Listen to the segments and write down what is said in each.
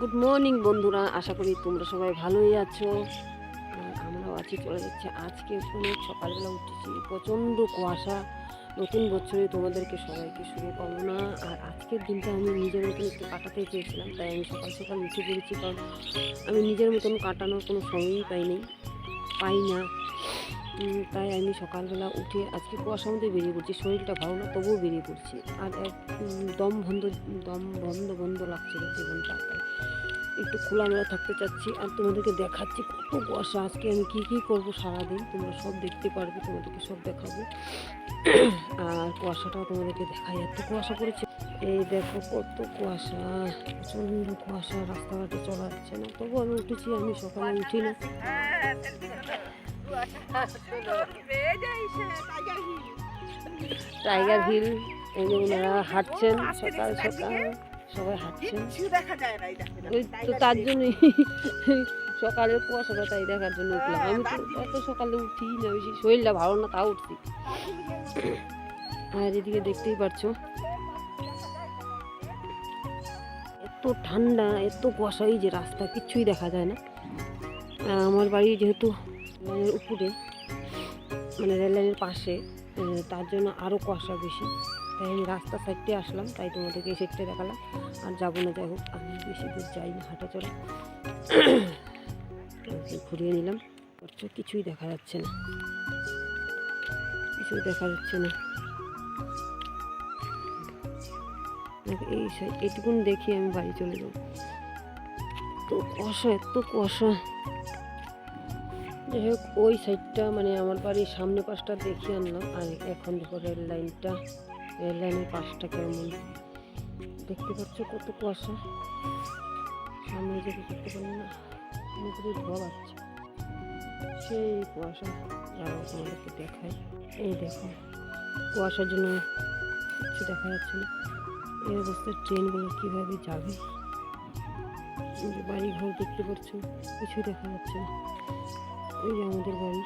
Good morning বন্ধুরা, আশা করি তোমরা সবাই ভালোই আছো। আর আমরাও আছি, চলে যাচ্ছে। আজকে অনেক সকালবেলা উঠেছি, প্রচণ্ড কুয়াশা। নতুন বছরে তোমাদেরকে সবাইকে শুভকামনা। আর আজকের দিনটা আমি নিজের মতন একটু কাটাতে চেয়েছিলাম, তাই আমি সকাল সকাল উঠে পড়েছি। কারণ আমি নিজের মতন কাটানোর কোনো সময়ই পাই না। তাই আমি সকালবেলা উঠে আজকে কুয়াশার মধ্যে বেরিয়ে পড়ছি। শরীরটা ভালো না, তবুও বেরিয়ে পড়ছি। আর এক দম বন্ধ লাগছিল জীবনটা। তাই একটু খোলামেলা থাকতে চাচ্ছি আর তোমাদেরকে দেখাচ্ছি কত কুয়াশা। আজকে আমি কী করবো সারাদিন তোমরা সব দেখতে পারবে, তোমাদেরকে সব দেখাবো। আর কুয়াশাটাও তোমাদেরকে দেখাই, এত কুয়াশা পড়েছে। এই দেখো কত কুয়াশা, প্রচণ্ড কুয়াশা, রাস্তাঘাটে চলা যাচ্ছে না। তবু আমি উঠেছি, আমি সকালে উঠি না। টাইগার হিল, এই যে ওনারা হাঁটছেন সকাল সকাল, সবাই হাঁটছেন। ওই তো তার জন্যই সকালের কুয়াশাটা তাই দেখার জন্য উঠলাম। আমি তো এত সকালে উঠি না, বেশি শরীরটা ভালো না, তাও উঠছি। আর এদিকে দেখতেই পাচ্ছ এত ঠান্ডা, এত কুয়াশা, এই যে রাস্তা কিচ্ছুই দেখা যায় না। আমার বাড়ি যেহেতু রেলের উপরে, মানে রেললাইনের পাশে, তার জন্য আরও কুয়াশা বেশি। তাই আমি রাস্তা সাইডে আসলাম, তাই তোমাদেরকে এই সাইডটা দেখালাম। আর যাবো না, যাই হোক, আমি বেশি দূর যাই না, হাঁটা চলা ঘুরিয়ে নিলাম। কিছুই দেখা যাচ্ছে না, এই এইটুকুন দেখি আমি বাড়ি চলে যাবো। তো কুয়াশা, এত কুয়াশা। যাই হোক, ওই সাইডটা মানে আমার বাড়ির সামনে পাশটা দেখিয়ে আনলাম। আর এখন দেখো রেললাইনের পাশটা কেমন দেখতে পাচ্ছ, কত কুয়াশা। সামনে যেতে করতে পারি না, মুখে ধোয়া পাচ্ছে, সেই কুয়াশা। যারা তোমাদেরকে দেখায়, এই দেখো কুয়াশার জন্য কিছু দেখা যাচ্ছে না। এই অবস্থায় ট্রেনগুলো কীভাবে যাবে, যে বাড়ি ঘর দেখতে পাচ্ছ, কিছুই দেখা যাচ্ছে না। ওই যে আমাদের বাড়ি,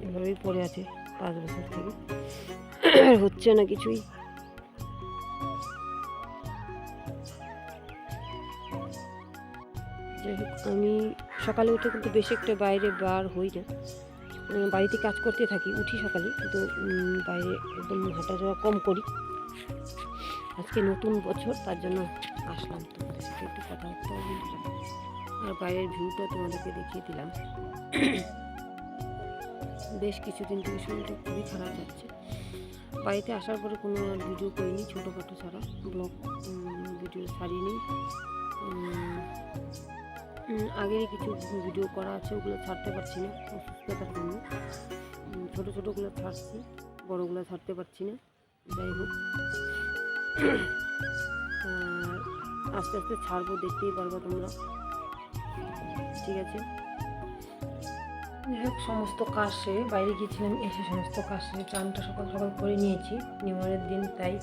এভাবেই পড়ে আছে 5 বছর থেকে, হচ্ছে না কিছুই। যাই হোক, আমি সকালে উঠে কিন্তু বেশি একটা বাইরে বার হই না, বাড়িতে কাজ করতে থাকি। উঠি সকালে, কিন্তু বাইরে একদম হাঁটাচলা কম করি। আজকে নতুন বছর, তার জন্য আসলাম, তোমাদের সাথে একটু কথাবার্তা বললাম। আর বাইরের ভিউটা তোমাদেরকে দেখিয়ে দিলাম। বেশ কিছুদিন থেকে শরীরটা খুবই খারাপ যাচ্ছে। বাড়িতে আসার পরে কোনো আর ভিডিও করিনি, ছোটোখাটো ছাড়া ব্লগ ভিডিও ছাড়িনি। আগেরই কিছু ভিডিও করা আছে, ওগুলো ছাড়তে পারছি না অসুস্থতার জন্য। ছোটোগুলো ছাড়ছি, বড়োগুলো ছাড়তে পারছি না। যাই হোক, আস্তে আস্তে ছাড়বো, দেখতেই পারবো তোমরা, ঠিক আছে। যাই হোক, সমস্ত কাজ সেরে বাইরে গিয়েছিলাম, এসে সমস্ত কাজ সেরে চানটা সকাল সকাল করে নিয়েছি, নিয়মের দিন তাই।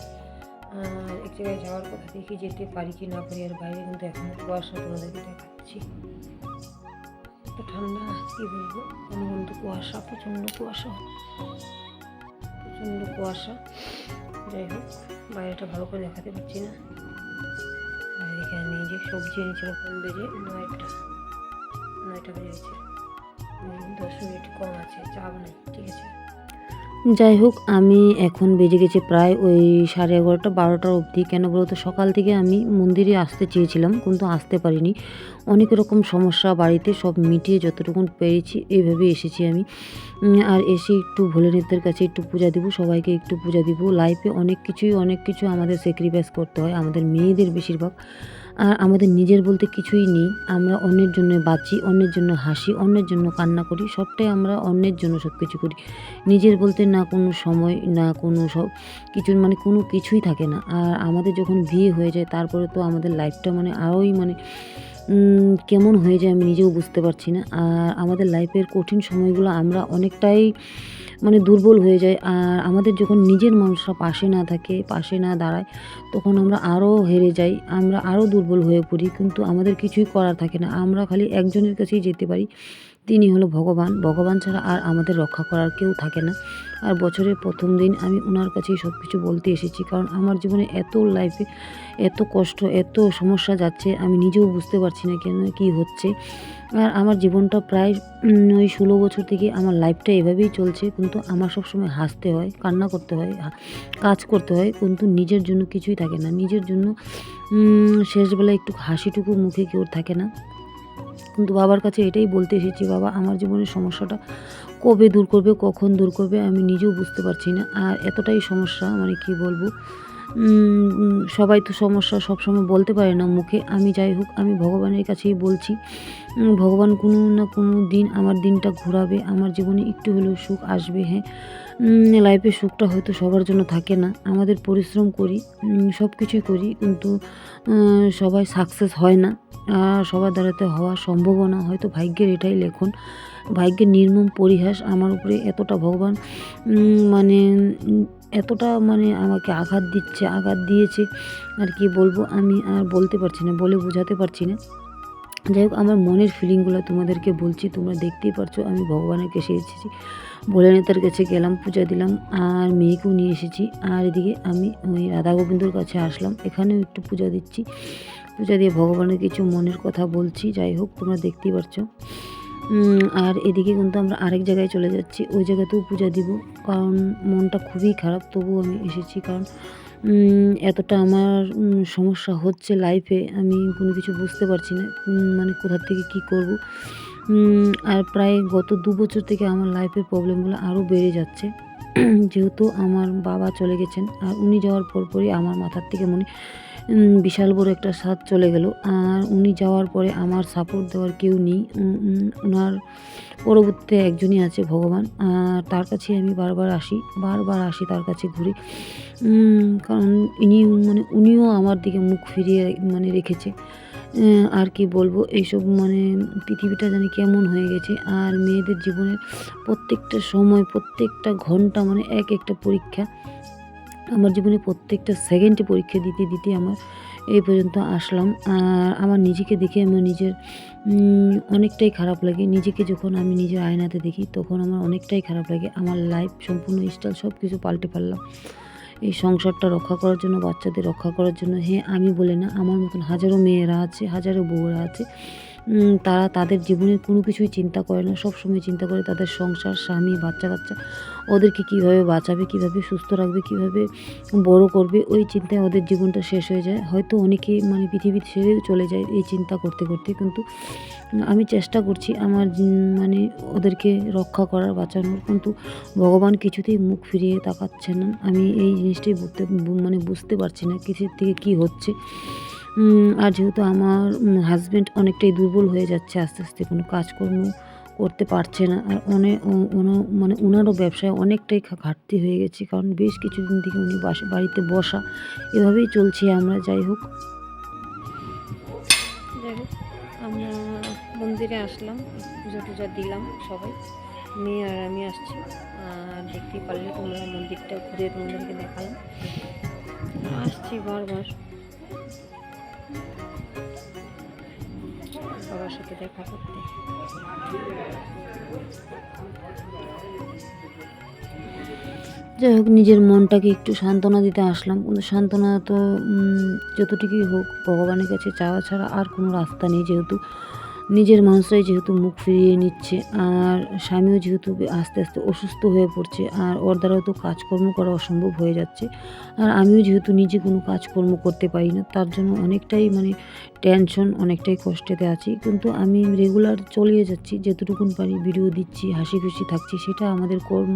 এক জায়গায় যাওয়ার কথা দেখি, যেতে পারি কি না পারি। আর বাইরে কিন্তু এখন কুয়াশা, তোমাদেরকে দেখাচ্ছি, এত ঠান্ডা কী বলবো, ঘন কুয়াশা, প্রচণ্ড কুয়াশা। যাই হোক, বাইরেটা ভালো করে দেখাতে পারছি না। আর এখানে এই যে সবজি এনেছিল, ফোন বেজে 9টা বেজেছে, 10 মিনিট কম আছে, চা বানাই, ঠিক আছে। যাই হোক, আমি এখন বেজে গেছে প্রায় ওই 11:30 12টা অবধি। কেন বলতো, সকাল থেকে আমি মন্দিরে আসতে চেয়েছিলাম, কিন্তু আসতে পারিনি। অনেক রকম সমস্যা বাড়িতে, সব মিটিয়ে যতটুকু পেরেছি এইভাবে এসেছি আমি। আর এসে একটু ভোলেনাথের কাছে একটু পূজা দিব, সবাইকে একটু পূজা দিব। লাইফে অনেক কিছু আমাদের স্যাক্রিফাইস করতে হয়, আমাদের মেয়েদের বেশিরভাগ। আর আমাদের নিজের বলতে কিছুই নেই। আমরা অন্যের জন্য বাঁচি, অন্যের জন্য হাসি, অন্যের জন্য কান্না করি, সবটাই আমরা অন্যের জন্য সব কিছু করি। নিজের বলতে না কোনো সময়, না কোনো সব কিছু, মানে কোনো কিছুই থাকে না। আর আমাদের যখন বিয়ে হয়ে যায়, তারপরে তো আমাদের লাইফটা মানে আরোই মানে কেমন হয়ে যায় আমি নিজেও বুঝতে পারছি না। আর আমাদের লাইফের কঠিন সময়গুলো আমরা অনেকটাই মানে দুর্বল হয়ে যাই। আর আমাদের যখন নিজের মানুষরা পাশে না থাকে, পাশে না দাঁড়ায়, তখন আমরা আরও হেরে যাই, আমরা আরও দুর্বল হয়ে পড়ি। কিন্তু আমাদের কিছুই করার থাকে না, আমরা খালি একজনের কাছেই যেতে পারি, তিনি হলো ভগবান। ভগবান ছাড়া আর আমাদের রক্ষা করার কেউ থাকে না। আর বছরের প্রথম দিন আমি ওনার কাছেই সব কিছু বলতে এসেছি, কারণ আমার জীবনে এত লাইফে এত কষ্ট, এত সমস্যা যাচ্ছে, আমি নিজেও বুঝতে পারছি না কেন কী হচ্ছে। আর আমার জীবনটা প্রায় ওই 16 বছর থেকে আমার লাইফটা এভাবেই চলছে, কিন্তু আমার সবসময় হাসতে হয়, কান্না করতে হয়, কাজ করতে হয়, কিন্তু নিজের জন্য কিছুই থাকে না। নিজের জন্য শেষবেলায় একটু হাসিটুকু মুখে কেউ থাকে না। কিন্তু বাবার কাছে এটাই বলতে এসেছি, বাবা আমার জীবনের সমস্যাটা কবে দূর করবে, কখন দূর করবে আমি নিজেও বুঝতে পারছি না। আর এতটাই সমস্যা, মানে কি বলবো, সবাই তো সমস্যা সবসময় বলতে পারে না মুখে। আমি যাই হোক, আমি ভগবানের কাছেই বলছি, ভগবান কোনো না কোনো দিন আমার দিনটা ঘোরাবে, আমার জীবনে একটু হলেও সুখ আসবে। হ্যাঁ, লাইফে সুখটা হয়তো সবার জন্য থাকে না। আমাদের পরিশ্রম করি, সব কিছুই করি, কিন্তু সবাই সাকসেস হয় না। সবার দ্বারাতে হওয়া সম্ভবও না। হয়তো ভাগ্যের এটাই লেখন, ভাগ্যের নির্মম পরিহাস আমার উপরে। এতটা ভগবান মানে এতটা মানে আমাকে আঘাত দিচ্ছে, আঘাত দিয়েছে, আর কি বলবো, আমি আর বলতে পারছি না, বলে বোঝাতে পারছি না। যাই হোক, আমার মনের ফিলিংগুলো তোমাদেরকে বলছি, তোমরা দেখতেই পারছো আমি ভগবানের কাছে এসেছি, ভোলেনাথের কাছে গেলাম, পূজা দিলাম, আর মেয়েকেও নিয়ে এসেছি। আর এদিকে আমি ওই রাধা গোবিন্দর কাছে আসলাম, এখানেও একটু পূজা দিচ্ছি, পূজা দিয়ে ভগবানের কিছু মনের কথা বলছি। যাই হোক, তোমরা দেখতেই পারছো। আর এদিকে কিন্তু আমরা আরেক জায়গায় চলে যাচ্ছি, ওই জায়গাতেও পূজা দিব, কারণ মনটা খুবই খারাপ, তবুও আমি এসেছি, কারণ এতটা আমার সমস্যা হচ্ছে লাইফে, আমি কোনো কিছু বুঝতে পারছি না, মানে কোথা থেকে কি করব। আর প্রায় গত 2 বছর থেকে আমার লাইফের প্রবলেমগুলো আরও বেড়ে যাচ্ছে। যেহেতু আমার বাবা চলে গেছেন, আর উনি যাওয়ার পরপরই আমার মাথার থেকে মনে বিশাল বড় একটা ছাদ চলে গেল। আর উনি যাওয়ার পরে আমার সাপোর্ট দেওয়ার কেউ নেই। ওনার পরবর্তীতে একজনই আছে, ভগবান। আর তার কাছে আমি বারবার আসি তার কাছে ঘুরে, কারণ উনিও আমার দিকে মুখ ফিরিয়ে মানে রেখেছে। আর কি বলবো, এইসব মানে পৃথিবীটা জানি কেমন হয়ে গেছে। আর মেয়েদের জীবনের প্রত্যেকটা সময়, প্রত্যেকটা ঘন্টা মানে এক একটা পরীক্ষা। আমার জীবনে প্রত্যেকটা সেকেন্ডে পরীক্ষা দিতে দিতে আমার এই পর্যন্ত আসলাম। আর আমার নিজেকে দেখে আমার নিজের অনেকটাই খারাপ লাগে। নিজেকে যখন আমি নিজের আয়নাতে দেখি, তখন আমার অনেকটাই খারাপ লাগে। আমার লাইফ সম্পূর্ণ স্টাইল সব কিছু পাল্টে ফেললাম এই সংসারটা রক্ষা করার জন্য, বাচ্চাদের রক্ষা করার জন্য। হ্যাঁ, আমি বলে না, আমার মতন হাজারো মেয়েরা আছে, হাজারো বউরা আছে, তারা তাদের জীবনের কোনো কিছুই চিন্তা করে না, সবসময় চিন্তা করে তাদের সংসার, স্বামী, বাচ্চা কাচ্চা, ওদেরকে কীভাবে বাঁচাবে, কীভাবে সুস্থ রাখবে, কীভাবে বড় করবে, ওই চিন্তায় ওদের জীবনটা শেষ হয়ে যায়। হয়তো অনেকে মানে পৃথিবী ছেড়েও চলে যায় এই চিন্তা করতে করতে, কিন্তু আমি চেষ্টা করছি আমার মানে ওদেরকে রক্ষা করার, বাঁচানোর, কিন্তু ভগবান কিছুতেই মুখ ফিরিয়ে তাকাচ্ছে না। আমি এই জিনিসটাই বুঝতে পারছি না কিসের থেকে কী হচ্ছে। আর যেহেতু আমার হাজব্যান্ড অনেকটাই দুর্বল হয়ে যাচ্ছে আস্তে আস্তে, কোনো কাজকর্ম করতে পারছে না। আর মানে ওনারও ব্যবসায় অনেকটাই ঘাটতি হয়ে গেছে, কারণ বেশ কিছুদিন থেকে উনি বাড়িতে বসা, এভাবেই চলছি আমরা। যাই হোক, আমরা মন্দিরে আসলাম, পূজা টুজা দিলাম সবাই, মেয়ে আর আমি আসছি। আর দেখতেই পারলে তোমরা, মন্দিরটা ঘুরে তোমাদেরকে দেখালাম। আসছি বারবার সবার সাথে দেখা করতে। যাই হোক, নিজের মনটাকে একটু সান্ত্বনা দিতে আসলাম, কিন্তু সান্ত্বনা তো যতটুকুই হোক ভগবানের কাছে চাওয়া ছাড়া আর কোনো রাস্তা নেই। যেহেতু নিজের মানুষরাই যেহেতু মুখ ফিরিয়ে নিচ্ছে, আর স্বামীও যেহেতু আস্তে আস্তে অসুস্থ হয়ে পড়ছে, আর ওর দ্বারাও তো কাজকর্ম করা অসম্ভব হয়ে যাচ্ছে। আর আমিও যেহেতু নিজে কোনো কাজকর্ম করতে পারি না, তার জন্য অনেকটাই মানে টেনশন, অনেকটাই কষ্টেতে আছি। কিন্তু আমি রেগুলার চলিয়ে যাচ্ছি, যেটুকুন পারি ভিডিও দিচ্ছি, হাসি খুশি থাকছি, সেটা আমাদের কর্ম।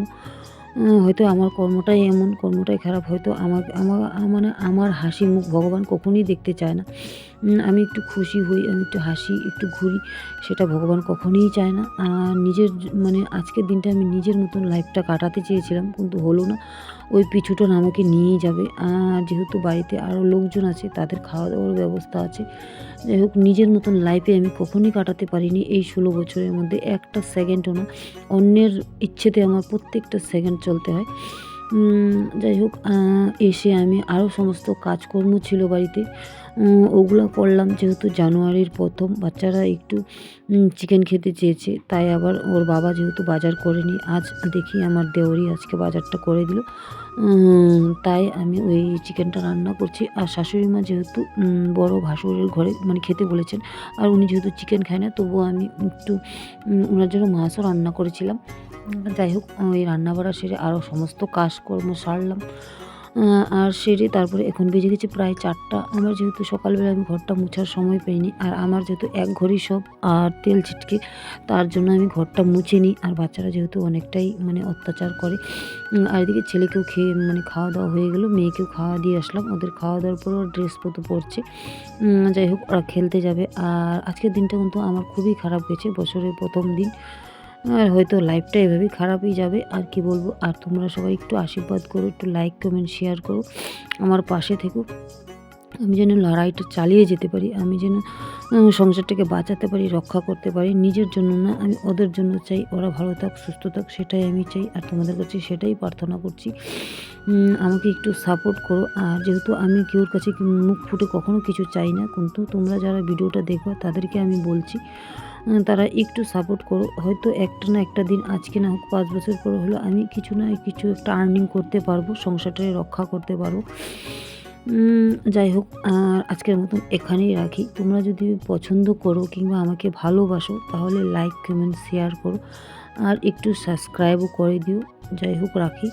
হয়তো আমার কর্মটাই এমন, কর্মটাই খারাপ, হয়তো মানে আমার হাসি মুখ ভগবান কখনোই দেখতে চায় না। আমি একটু খুশি হই, আমি একটু হাসি, একটু ঘুরি, সেটা ভগবান কখনোই চায় না। আর মানে আজকের দিনটা আমি নিজের মতন লাইফটা কাটাতে চেয়েছিলাম, কিন্তু হলো না। ওই পিছুটা আমাকে নিয়েই যাবে। আর যেহেতু বাড়িতে আরও লোকজন আছে, তাদের খাওয়া দাওয়ার ব্যবস্থা আছে। যাই হোক, নিজের মতন লাইফে আমি কখনোই কাটাতে পারিনি এই 16 বছরের মধ্যে, একটা সেকেন্ডও না। অন্যের ইচ্ছেতে আমার প্রত্যেকটা সেকেন্ড চলতে হয়। যাই হোক এসে আমি আরও সমস্ত কাজকর্ম ছিল বাড়িতে, ওগুলো করলাম। যেহেতু জানুয়ারির ১ম বাচ্চারা একটু চিকেন খেতে চেয়েছে, তাই আবার ওর বাবা যেহেতু বাজার করেনি, আজ দেখি আমার দেওরই আজকে বাজারটা করে দিল। তাই আমি ওই চিকেনটা রান্না করছি। আর শাশুড়ি মা যেহেতু বড় ভাসুরের ঘরে মানে খেতে বলেছেন, আর উনি যেহেতু চিকেন খায় না, তবুও আমি একটু ওনার জন্য মাছও রান্না করেছিলাম। যাই হোক ওই রান্নাবাড়া সেরে আরও সমস্ত কাজকর্ম সারলাম। আর সেরে তারপরে এখন বেজে গেছে প্রায় ৪টা। আমার যেহেতু সকালবেলা আমি ঘরটা মোছার সময় পাইনি, আর আমার যেহেতু এক ঘরই সব আর তেল ছিটকে, তার জন্য আমি ঘরটা মুছে নিই। আর বাচ্চারা যেহেতু অনেকটাই মানে অত্যাচার করে, আর এদিকে ছেলেকেও খেয়ে মানে খাওয়া দাওয়া হয়ে গেল, মেয়েকেও খাওয়া দিয়ে আসলাম। ওদের খাওয়া দাওয়ার পর ওর ড্রেসপত্র পরছে। যাই হোক ওরা খেলতে যাবে। আর আজকের দিনটা কিন্তু আমার খুবই খারাপ গেছে, বছরের ১ম দিন। আর হয়তো লাইফটা এভাবেই খারাপই যাবে, আর কি বলবো। আর তোমরা সবাই একটু আশীর্বাদ করো, একটু লাইক কমেন্ট শেয়ার করো, আমার পাশে থেকো। আমি যেন লড়াইটা চালিয়ে যেতে পারি, আমি যেন সংসারটাকে বাঁচাতে পারি, রক্ষা করতে পারি। নিজের জন্য না, আমি ওদের জন্য চাই, ওরা ভালো থাক, সুস্থ থাক, সেটাই আমি চাই। আর তোমাদের কাছে সেটাই প্রার্থনা করছি। আমাকে একটু সাপোর্ট করো। আর যেহেতু আমি কেউর কাছে মুখ ফুটে কখনো কিছু চাই না, কিন্তু তোমরা যারা ভিডিওটা দেখো তাদেরকে আমি বলছি, তারা একটু সাপোর্ট করো। হয়তো একটা না একটা দিন, আজকে না হোক 5 বছর পরে হলেও আমি কিছু না কিছু একটা আর্নিং করতে পারবো, সংসারটাকে রক্ষা করতে পারবো। যাই হোক আজকের মতন এখানেই রাখি। তোমরা যদি পছন্দ করো কিংবা আমাকে ভালোবাসো, তাহলে লাইক কমেন্ট শেয়ার করো, আর একটু সাবস্ক্রাইবও করে দিও। যাই হোক রাখি।